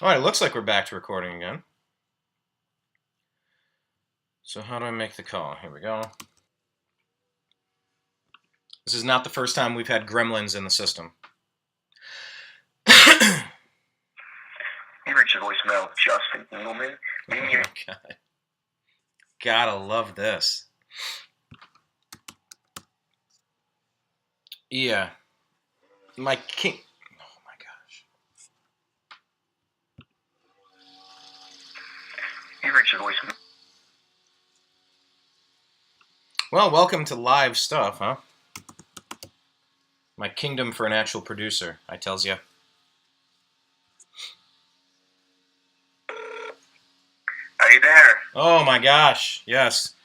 All right, it looks like we're back to recording again. So how do I make the call? Here we go. This is not the first time we've had gremlins in the system. You reach the voicemail of Justin Engelman. Oh my God. Gotta love this. Yeah. My king. Oh my gosh. You reach the voicemail. Well, welcome to live stuff, huh? My kingdom for an actual producer, I tells you. Are you there? Oh my gosh, yes.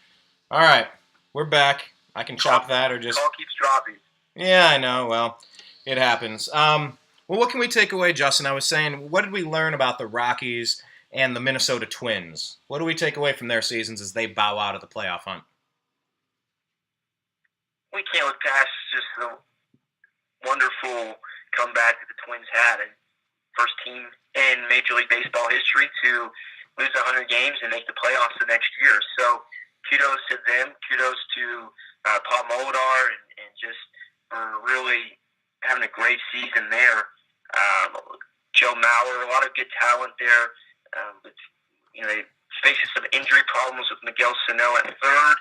All right, we're back. I can chop that or just... Call keeps dropping. Yeah, I know. Well, it happens. Well, what can we take away, Justin? I was saying, what did we learn about the Rockies and the Minnesota Twins? What do we take away from their seasons as they bow out of the playoff hunt? We can't look past just the wonderful comeback that the Twins had. And first team in Major League Baseball history to lose 100 games and make the playoffs the next year. So kudos to them. Kudos to Paul Molidar and just for really having a great season there. Joe Mauer, a lot of good talent there. But, they faced some injury problems with Miguel Sano at third.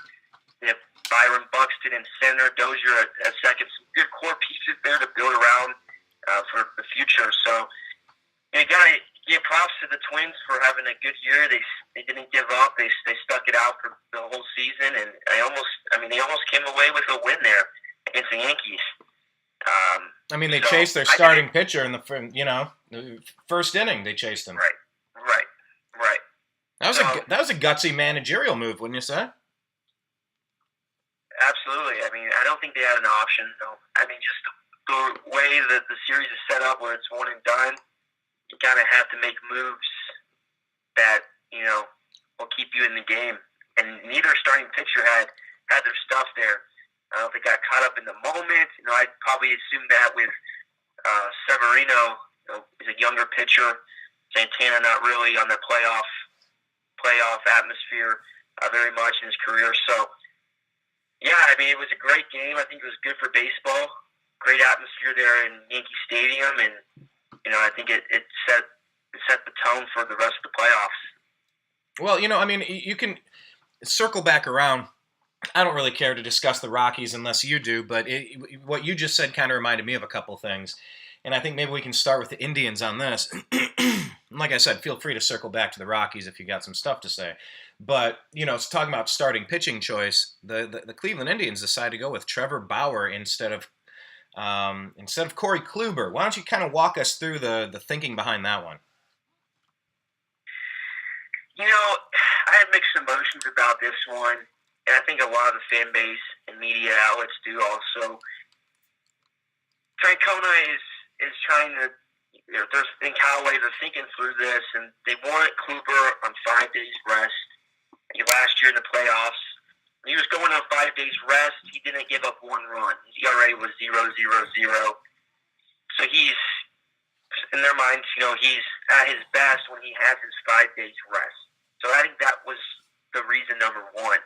They have Byron Buxton in center, Dozier at second. Some good core pieces there to build around for the future. So you got to give props to the Twins for having a good year. They didn't give up. They stuck it out for the whole season, and they almost came away with a win there against the Yankees. They chased their starting pitcher in the first inning. They chased him. Right. That was a gutsy managerial move, wouldn't you say? Absolutely. I don't think they had an option. No. Just the way that the series is set up, where it's one and done, you kind of have to make moves that will keep you in the game. And neither starting pitcher had their stuff there. I don't think they got caught up in the moment. I'd probably assume that with Severino, he's a younger pitcher. Santana not really on the playoff atmosphere very much in his career. So, yeah, it was a great game. I think it was good for baseball. Great atmosphere there in Yankee Stadium, and I think it set the tone for the rest of the playoffs. Well, you can circle back around. I don't really care to discuss the Rockies unless you do, but what you just said kind of reminded me of a couple things. And I think maybe we can start with the Indians on this. Like I said, feel free to circle back to the Rockies if you got some stuff to say. But, it's talking about starting pitching choice. The Cleveland Indians decided to go with Trevor Bauer instead of Corey Kluber. Why don't you kind of walk us through the thinking behind that one? I had mixed emotions about this one. And I think a lot of the fan base and media outlets do also. Francona is trying to, in Callaway, they're thinking through this, and they wanted Kluber on 5 days rest. Last year in the playoffs, when he was going on 5 days rest, he didn't give up one run. His ERA was 0.000. So he's, in their minds, he's at his best when he has his 5 days rest. So I think that was the reason number one.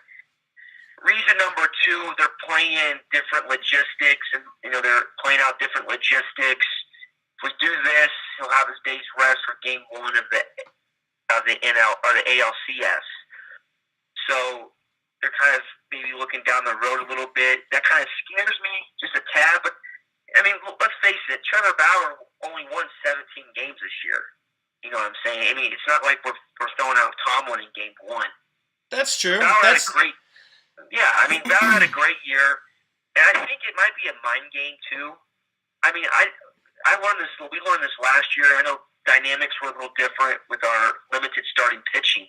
Reason number two, they're playing different logistics, and they're playing out different logistics. If we do this, he'll have his day's rest for Game 1 of the NL or the ALCS. So they're kind of maybe looking down the road a little bit. That kind of scares me just a tad. But let's face it, Trevor Bauer only won 17 games this year. You know what I'm saying? It's not like we're throwing out Tomlin in Game 1. That's true. Bauer had a great year, and I think it might be a mind game too. I learned this. We learned this last year. I know dynamics were a little different with our limited starting pitching,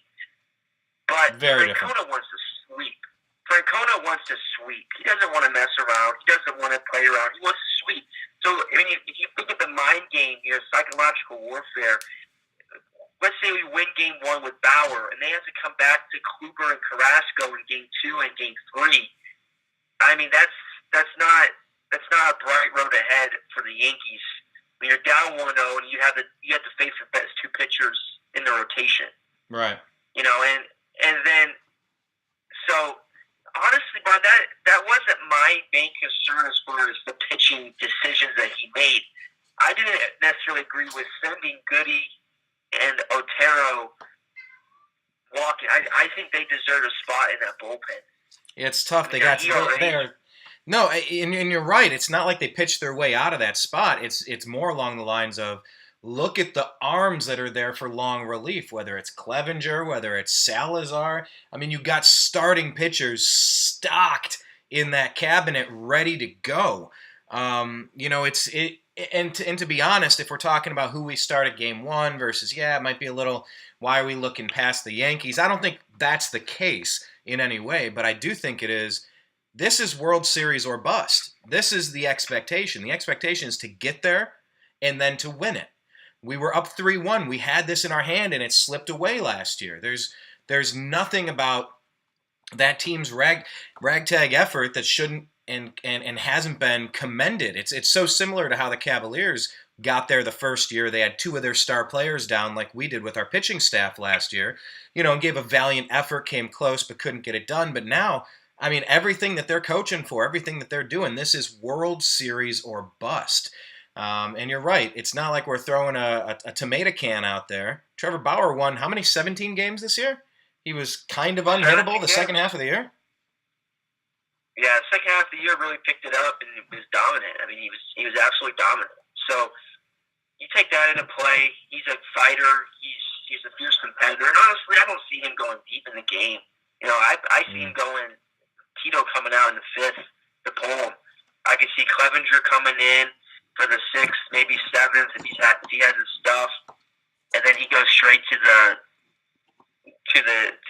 but Francona wants to sweep. Francona wants to sweep. He doesn't want to mess around. He doesn't want to play around. He wants to sweep. So if you think of the mind game here, psychological warfare. Let's say we win Game 1 with Bauer, and they have to come back to Kluber and Carrasco in Game 2 and Game 3. That's not a bright road ahead for the Yankees when you're down 1-0 and you have to face the best two pitchers in the rotation. Right. You know, and then so honestly, Brian, that wasn't my main concern as far as the pitching decisions that he made. I didn't necessarily agree with sending Goody and Otero walking. I think they deserve a spot in that bullpen. It's tough. They got there. No, and you're right. It's not like they pitched their way out of that spot. It's more along the lines of, look at the arms that are there for long relief, whether it's Clevenger, whether it's Salazar. I mean, you got starting pitchers stocked in that cabinet ready to go. You know, and to be honest, if we're talking about who we started game one versus, it might be a little, why are we looking past the Yankees? I don't think that's the case in any way, but I do think it is. This is World Series or bust. This is the expectation. The expectation is to get there and then to win it. We were up 3-1. We had this in our hand, and it slipped away last year. There's nothing about that team's ragtag effort that shouldn't and hasn't been commended. It's so similar to how the Cavaliers got there the first year. They had two of their star players down like we did with our pitching staff last year, you know, and gave a valiant effort, came close, but couldn't get it done. But now, I mean, everything that they're coaching for, everything that they're doing, this is World Series or bust. And you're right. It's not like we're throwing a tomato can out there. Trevor Bauer won how many? 17 games this year? He was kind of unhittable the second half of the year. Yeah, the second half of the year really picked it up and it was dominant. I mean, he was absolutely dominant. So you take that into play. He's a fighter. He's a fierce competitor. And honestly, I don't see him going deep in the game. You know, I see him going. Tito coming out in the fifth to pull him. I could see Clevenger coming in for the sixth, maybe seventh, if he has his stuff, and then he goes straight to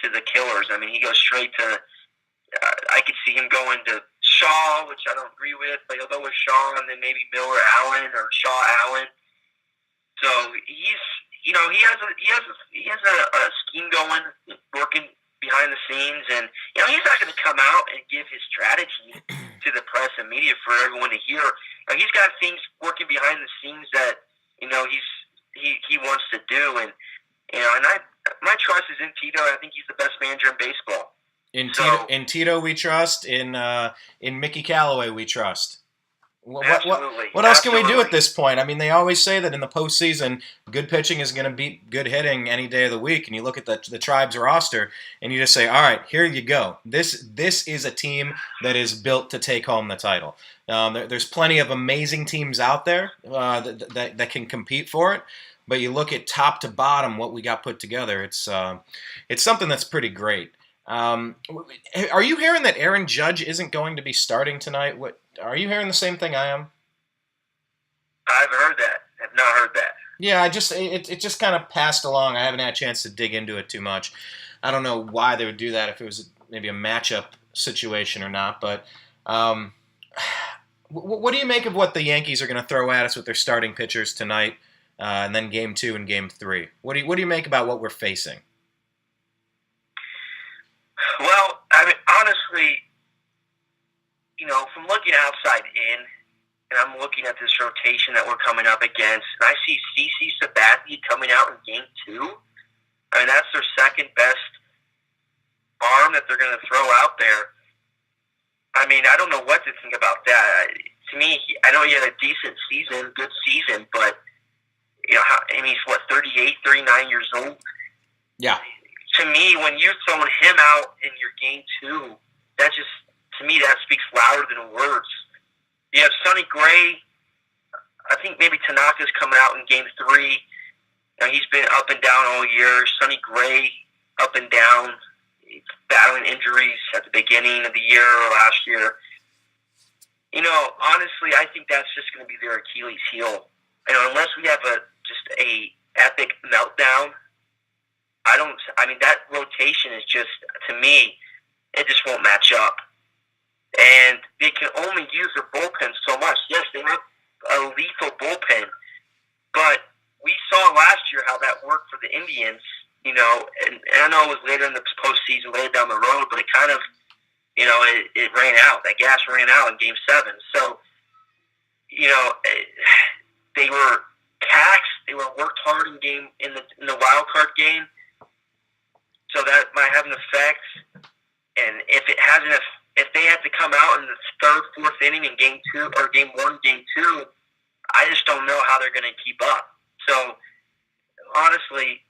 the killers. I mean, he goes straight to. I could see him going to Shaw, which I don't agree with, but he'll go with Shaw, and then maybe Miller Allen or Shaw Allen. So he has a scheme going, working behind the scenes, and you know he's not going to come out and give his strategy to the press and media for everyone to hear. He's got things working behind the scenes that you know he wants to do, and you know, and my trust is in Tito. I think he's the best manager in baseball. In Tito we trust. In Mickey Callaway we trust. What Absolutely. else can we do at this point? I mean, they always say that in the postseason, good pitching is going to beat good hitting any day of the week. And you look at the Tribe's roster, and you just say, all right, here you go. This is a team that is built to take home the title. There's plenty of amazing teams out there that can compete for it. But you look at top to bottom, what we got put together, it's something that's pretty great. Are you hearing that Aaron Judge isn't going to be starting tonight? Are you hearing the same thing I am? I've heard that. I've not heard that. Yeah, it just kind of passed along. I haven't had a chance to dig into it too much. I don't know why they would do that, if it was maybe a matchup situation or not. But what do you make of what the Yankees are going to throw at us with their starting pitchers tonight, and then Game 2 and Game 3? What do you make about what we're facing? Well, I mean, honestly, you know, from looking outside in, and I'm looking at this rotation that we're coming up against, and I see CC Sabathia coming out in Game 2. I mean, that's their second best arm that they're going to throw out there. I mean, I don't know what to think about that. To me, I know he had a decent season, good season, but, you know, I mean, he's, 38, 39 years old? Yeah. To me, when you're throwing him out in your Game 2, that just, to me, that speaks louder than words. You have Sonny Gray. I think maybe Tanaka's coming out in Game 3. Now, he's been up and down all year. Sonny Gray, up and down, battling injuries at the beginning of the year or last year. You know, honestly, I think that's just going to be their Achilles heel. You know, unless we have just a epic meltdown, I mean, that rotation is just, to me, it just won't match up. And they can only use their bullpen so much. Yes, they have a lethal bullpen, but we saw last year how that worked for the Indians, you know, and I know it was later in the postseason, later down the road, but it kind of, you know, it ran out. That gas ran out in Game 7. So, you know, they were taxed. They were worked hard in the wild card game, so that might have an effect. And if they have to come out in the third, fourth inning in game 2 or game 1, game 2, I just don't know how they're going to keep up. So honestly,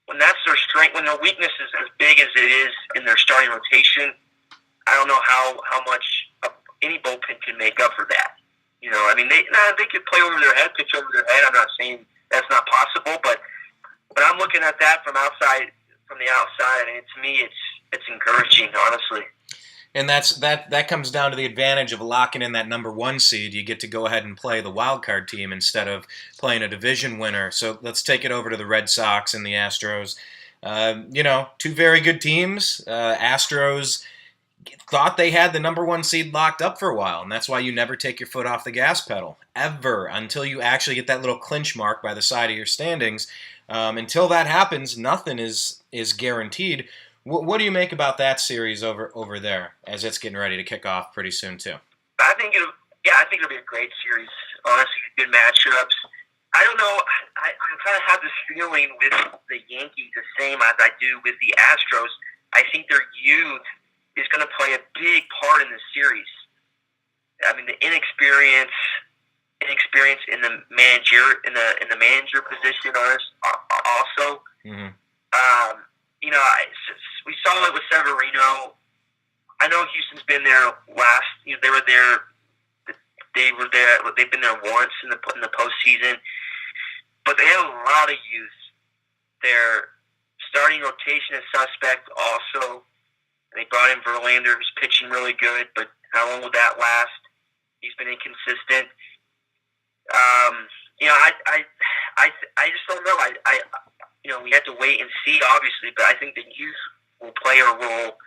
when that's their strength, when their weakness is as big as it is in their starting rotation, I don't know how much any bullpen can make up for that. I mean, they could play over their head, pitch over their head. I'm not saying that's not possible, but I'm looking at that from the outside, and to me, it's encouraging, honestly. And that comes down to the advantage of locking in that number 1 seed. You get to go ahead and play the wild card team instead of playing a division winner. So let's take it over to the Red Sox and the Astros. 2 very good teams. Astros thought they had the number 1 seed locked up for a while, and that's why you never take your foot off the gas pedal, ever, until you actually get that little clinch mark by the side of your standings. Until that happens, nothing is guaranteed. What do you make about that series over there as it's getting ready to kick off pretty soon too? I think it'll be a great series. Honestly, good matchups. I don't know. I kind of have this feeling with the Yankees the same as I do with the Astros. I think their youth is going to play a big part in the series. I mean, the inexperience in the manager position also. Mm-hmm. We saw it with Severino. I know Houston's been there last. They were there. They've been there once in the postseason, but they have a lot of youth. Their starting rotation is suspect also. They brought in Verlander, who's pitching really good, but how long will that last? He's been inconsistent. I just don't know. We have to wait and see, obviously, but I think the youth will play a role.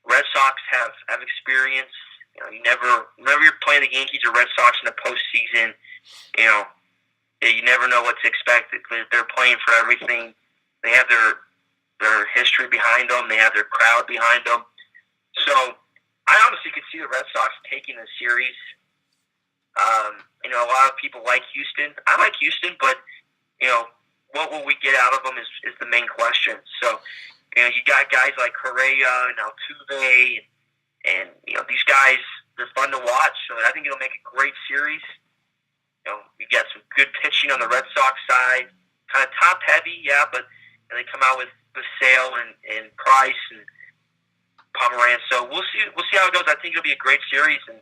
Red Sox have experience. Whenever you're playing the Yankees or Red Sox in the postseason, you never know what to expect. They're playing for everything. They have their history behind them. They have their crowd behind them. So I honestly could see the Red Sox taking the series. A lot of people like Houston. I like Houston, but what will we get out of them is the main question. So you got guys like Correa and Altuve, and these guys, they're fun to watch. So I think it'll make a great series. You got some good pitching on the Red Sox side, kind of top heavy, yeah, but they come out with Sale and Price and Pomeranz. So we'll see how it goes. I think it'll be a great series, and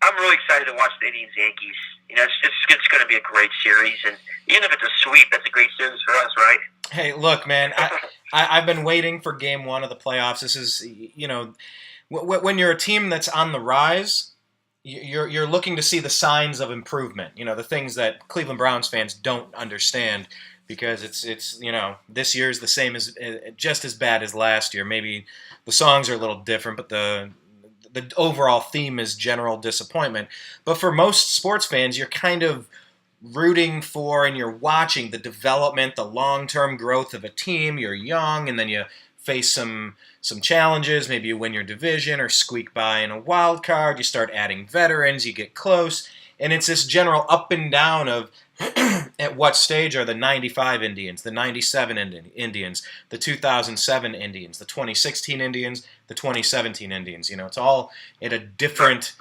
I'm really excited to watch the Indians-Yankees. It's going to be a great series, and even if it's a sweep, that's a great series for us, right? Hey, look, man, I've been waiting for Game 1 of the playoffs. This is, when you're a team that's on the rise, you're looking to see the signs of improvement. The things that Cleveland Browns fans don't understand, because it's this year is the same as just as bad as last year. Maybe the songs are a little different, but the overall theme is general disappointment. But for most sports fans, you're kind of rooting for and you're watching the development, the long-term growth of a team. You're young, and then you face some challenges. Maybe you win your division or squeak by in a wild card. You start adding veterans. You get close. And it's this general up and down of at what stage are the 95 Indians, the 97 Indians, the 2007 Indians, the 2016 Indians, the 2017 Indians. It's all at a different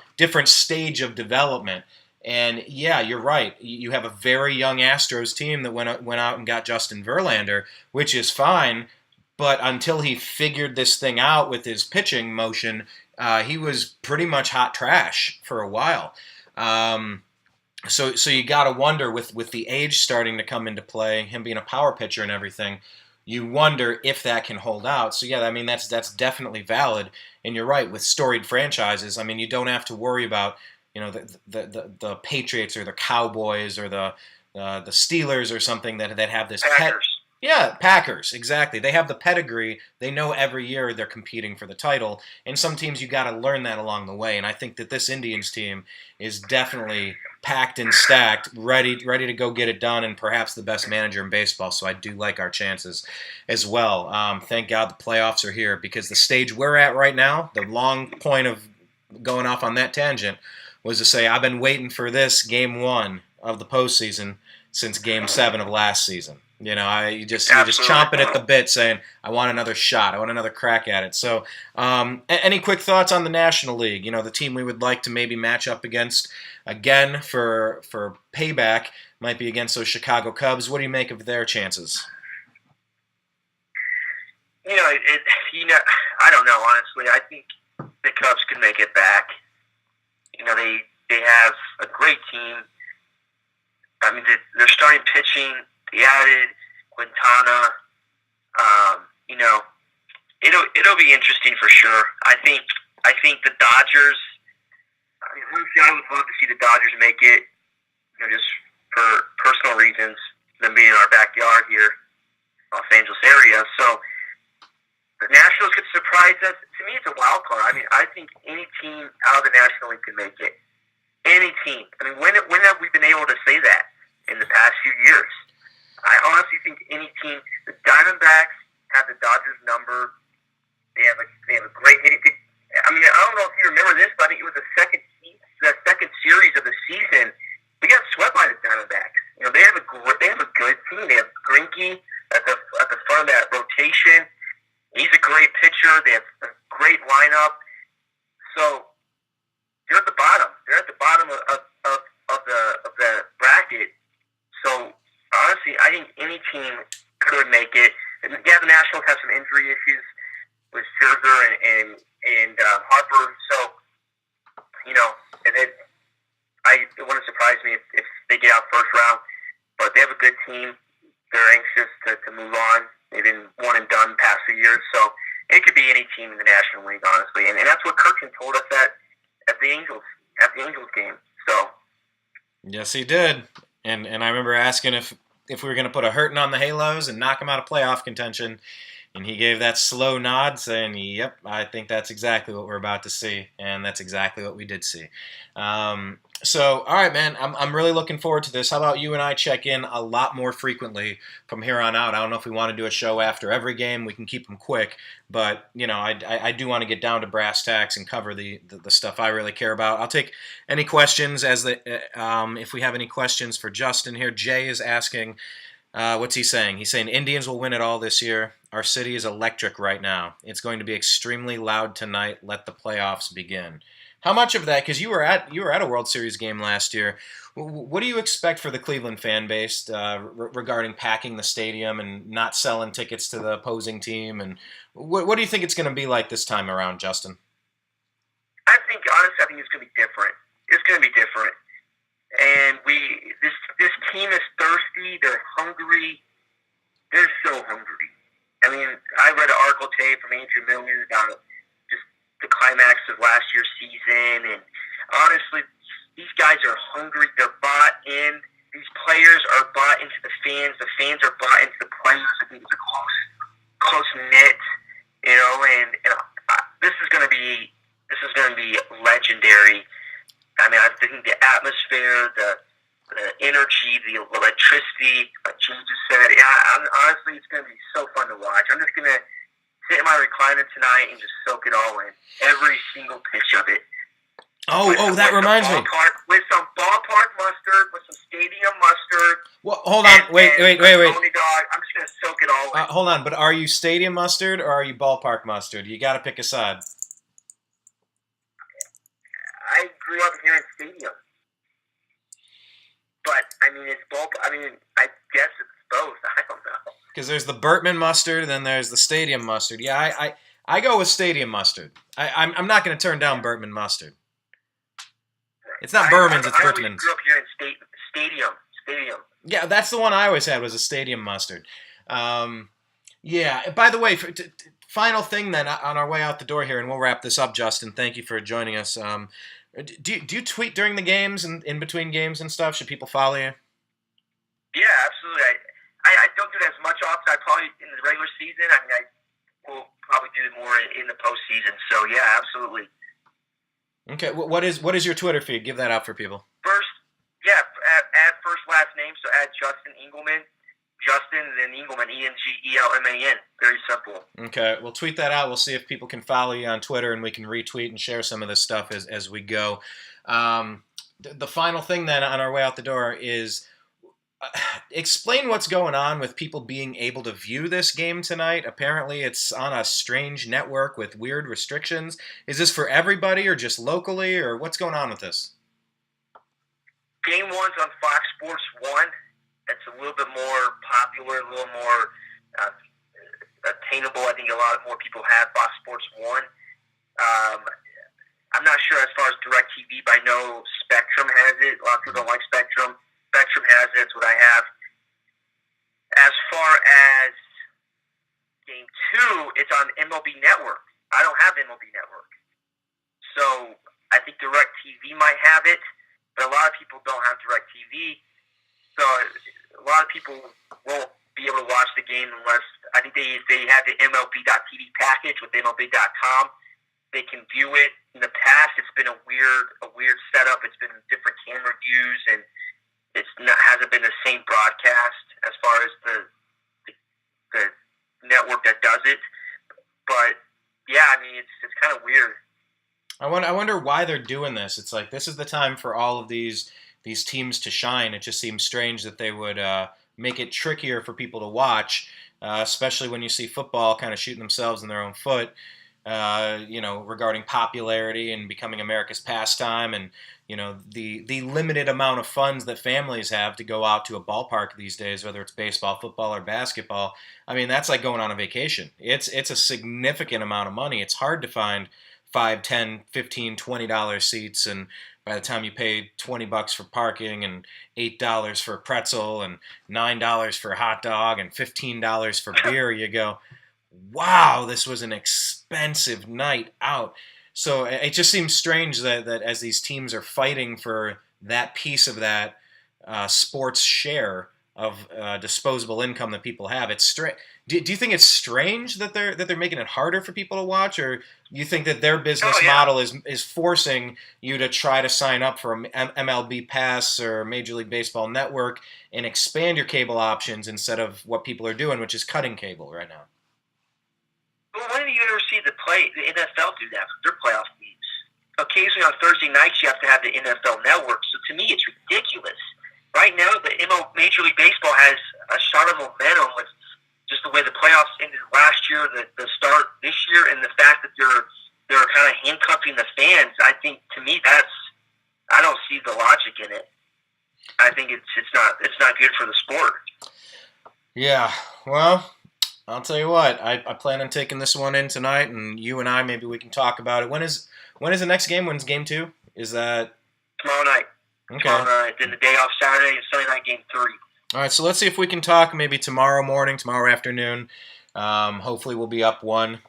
stage of development. And yeah, you're right. You have a very young Astros team that went out and got Justin Verlander, which is fine. But until he figured this thing out with his pitching motion, he was pretty much hot trash for a while. So you got to wonder, with the age starting to come into play, him being a power pitcher and everything, you wonder if that can hold out. So yeah, I mean that's definitely valid. And you're right, with storied franchises, I mean you don't have to worry about the Patriots or the Cowboys or the Steelers or something that have this Packers. Yeah, Packers, exactly. They have the pedigree. They know every year they're competing for the title. And some teams, you got to learn that along the way. And I think that this Indians team is definitely packed and stacked, ready to go get it done, and perhaps the best manager in baseball. So I do like our chances as well. Thank God the playoffs are here, because the stage we're at right now, the long point of going off on that tangent, was to say, I've been waiting for this Game 1 of the postseason since Game 7 of last season. You know, you're just chomping at the bit, saying, "I want another shot. I want another crack at it." So, any quick thoughts on the National League? You know, the team we would like to maybe match up against again for payback might be against those Chicago Cubs. What do you make of their chances? You know, I don't know, honestly. I think the Cubs can make it back. You know, they have a great team. I mean, they're starting pitching. They added Quintana. You know, it'll be interesting for sure. I think the Dodgers. I mean, honestly, I would love to see the Dodgers make it. You know, just for personal reasons, them being in our backyard here, Los Angeles area. So the Nationals could surprise us. To me, it's a wild card. I mean, I think any team out of the National League can make it. Any team. I mean, when have we been able to say that in the past few years? I honestly think any team. The Diamondbacks have the Dodgers number. They have a great hitting. I mean, I don't know if you remember this, but I think it was the second series of the season. We got swept by the Diamondbacks. You know, they have a good team. They have Greinke at the front of that rotation. He's a great pitcher. They have a great lineup. So they're at the bottom. They're at the bottom of the bracket. So honestly, I think any team could make it. And yeah, the Nationals have some injury issues with Scherzer and Harper. So you know, it wouldn't surprise me if they get out first round. But they have a good team. They're anxious to move on. They've been one and done past few years, so it could be any team in the National League, honestly. And that's what Kirkman told us at the Angels game. So yes, he did. And I remember asking if we were going to put a hurting on the Halos and knock them out of playoff contention, and he gave that slow nod, saying, "Yep, I think that's exactly what we're about to see," and that's exactly what we did see. So, all right, man, I'm really looking forward to this. How about you and I check in a lot more frequently from here on out? I don't know if we want to do a show after every game. We can keep them quick, but you know, I do want to get down to brass tacks and cover the stuff I really care about. I'll take any questions if we have any questions for Justin here. Jay is asking, what's he saying? He's saying Indians will win it all this year. Our city is electric right now. It's going to be extremely loud tonight. Let the playoffs begin. How much of that? Because you were at a World Series game last year. What do you expect for the Cleveland fan base regarding packing the stadium and not selling tickets to the opposing team? And what do you think it's going to be like this time around, Justin? Honestly, I think it's going to be different. It's going to be different. And this team is thirsty. They're hungry. They're so hungry. I mean, I read an article today from Andrew Miller about just the climax of last year's season, and honestly, these guys are hungry. They're bought in. These players are bought into the fans. The fans are bought into the players. I think it's a close knit, you know. And this is going to be legendary. I mean, I think the atmosphere, the energy, the electricity, like James just said. Honestly, it's going to be so fun to watch. I'm just going to sit in my recliner tonight and just soak it all in. Every single pitch of it. That reminds me. With some ballpark mustard, with some stadium mustard. Well, hold on. Wait. Dog, I'm just going to soak it all in. Hold on, but are you stadium mustard or are you ballpark mustard? You got to pick a side. I grew up here in stadium. But, I mean, I guess it's both. I don't know. Because there's the Bertman mustard, then there's the stadium mustard. Yeah, I go with stadium mustard. I'm not going to turn down Bertman mustard. It's not Berman's, it's Bertman's. I grew up here in stadium. Yeah, that's the one I always had, was a stadium mustard. Yeah, by the way, final thing then, on our way out the door here, and we'll wrap this up, Justin. Thank you for joining us. Do you tweet during the games and in between games and stuff? Should people follow you? Yeah, absolutely. I don't do it as much often. I probably in the regular season. I mean, I will probably do it more in the postseason. So yeah, absolutely. Okay, what is your Twitter feed? Give that out for people. First, yeah, add first last name. So add Justin Engelman, Justin, and then Engelman, Engelman. Very simple. Okay, we'll tweet that out. We'll see if people can follow you on Twitter, and we can retweet and share some of this stuff as we go. The final thing then on our way out the door is explain what's going on with people being able to view this game tonight. Apparently it's on a strange network with weird restrictions. Is this for everybody or just locally, or what's going on with this? Game 1's on Fox Sports 1. It's a little bit more popular, a little more attainable. I think a lot more people have Fox Sports 1. I'm not sure as far as DirecTV, but I know Spectrum has it. A lot of people don't like Spectrum. Spectrum has it. It's what I have. As far as Game 2, it's on MLB Network. I don't have MLB Network. So I think DirecTV might have it, but a lot of people don't have DirecTV. So a lot of people won't be able to watch the game unless, I think they have the MLB.TV package with MLB.com. They can view it. In the past, it's been a weird setup. It's been different camera views, and hasn't been the same broadcast as far as the network that does it. But yeah, I mean, it's kind of weird. I wonder why they're doing this. It's like this is the time for all of these teams to shine. It just seems strange that they would make it trickier for people to watch, especially when you see football kind of shooting themselves in their own foot. Regarding popularity and becoming America's pastime, and the limited amount of funds that families have to go out to a ballpark these days, whether it's baseball, football, or basketball. I mean, that's like going on a vacation. It's a significant amount of money. It's hard to find $5, $10, $15, $20 seats, and by the time you pay $20 for parking and $8 for a pretzel and $9 for a hot dog and $15 for beer, you go, wow, this was an expensive night out. So it just seems strange that as these teams are fighting for that piece of that sports share of disposable income that people have, it's strange. Do you think it's strange that they're making it harder for people to watch, or you think that their business model is forcing you to try to sign up for an MLB Pass or Major League Baseball Network and expand your cable options instead of what people are doing, which is cutting cable right now? Well, when do you ever see the NFL do that for their playoff games? Occasionally on Thursday nights, you have to have the NFL Network. So to me, it's ridiculous. Right now, the Major League Baseball has a shot of momentum with just the way the playoffs ended last year, the start this year, and the fact that they're kind of handcuffing the fans. I think, to me, I don't see the logic in it. I think it's not good for the sport. Yeah, well, I'll tell you what. I plan on taking this one in tonight, and you and I, maybe we can talk about it. When is the next game? When's Game 2? Is that tomorrow night? Okay. Tomorrow night. Then the day off Saturday is Sunday night Game 3. All right, so let's see if we can talk maybe tomorrow morning, tomorrow afternoon. Hopefully, we'll be up 1-0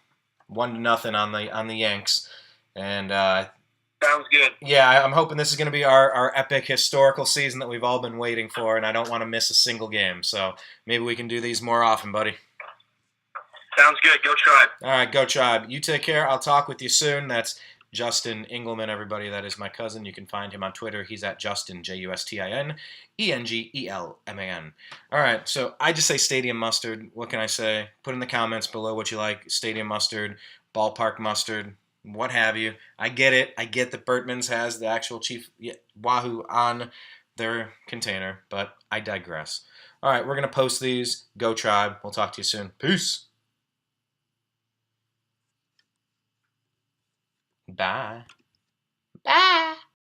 on the Yanks, and sounds good. Yeah, I'm hoping this is going to be our epic historical season that we've all been waiting for, and I don't want to miss a single game. So maybe we can do these more often, buddy. Sounds good. Go Tribe. All right, go Tribe. You take care. I'll talk with you soon. That's Justin Engelman, everybody. That is my cousin. You can find him on Twitter. He's at Justin, Justin Engelman. All right, so I just say Stadium Mustard. What can I say? Put in the comments below what you like. Stadium Mustard, Ballpark Mustard, what have you. I get it. I get that Bertman's has the actual Chief Wahoo on their container, but I digress. All right, we're going to post these. Go Tribe. We'll talk to you soon. Peace. Bye. Bye.